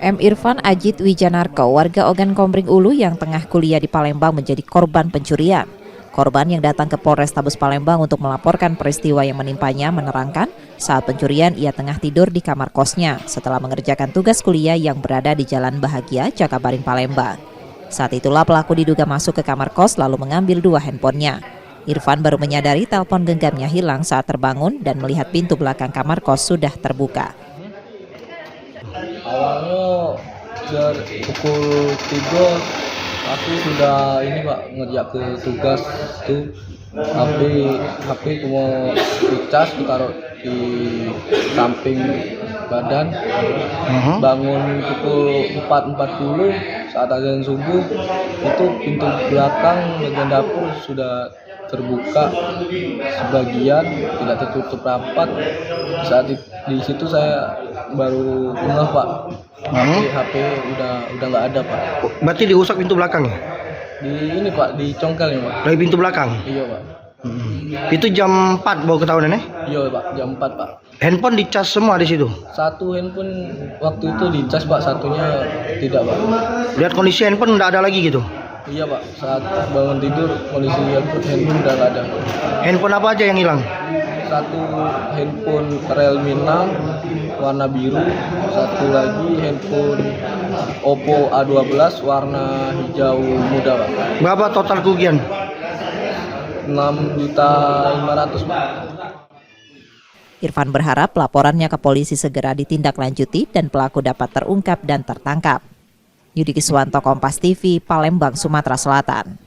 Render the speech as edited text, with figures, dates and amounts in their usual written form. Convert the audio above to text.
M. Irfan Ajit Wijanarko, warga Ogan Komering Ulu yang tengah kuliah di Palembang menjadi korban pencurian. Korban yang datang ke Polrestabes Palembang untuk melaporkan peristiwa yang menimpanya menerangkan saat pencurian ia tengah tidur di kamar kosnya setelah mengerjakan tugas kuliah yang berada di Jalan Bahagia, Jakabaring, Palembang. Saat itulah pelaku diduga masuk ke kamar kos lalu mengambil 2 handphonenya. Irfan baru menyadari telepon genggamnya hilang saat terbangun dan melihat pintu belakang kamar kos sudah terbuka. Awalnya pukul 3 aku sudah Pak ngerja ke tugas tuh HP aku mau dicas, aku taruh di samping badan. Bangun pukul 4.40 saat azan subuh itu pintu belakang bagian dapur sudah terbuka sebagian, tidak tertutup rapat. Saat di situ saya baru ngeh Pak, HP udah nggak ada Pak. Berarti dirusak pintu belakang ya? Di ini Pak, di congkel ya Pak. Dari pintu belakang? Iya Pak. Itu jam 4 baru ketahuan ya? Iya Pak, jam 4 Pak. Handphone dicas semua di situ? Satu handphone waktu itu dicas Pak, satunya tidak Pak. Lihat kondisi handphone nggak ada lagi gitu? Iya Pak, saat bangun tidur kondisi handphone udah nggak ada. Handphone apa aja yang hilang? Satu handphone Realme 6 warna biru, satu lagi handphone Oppo A12 warna hijau muda Pak. Berapa total kerugian? 6.500.000 Pak. Irfan berharap laporannya ke polisi segera ditindaklanjuti dan pelaku dapat terungkap dan tertangkap. Yudi Kiswanto, Kompas TV, Palembang, Sumatera Selatan.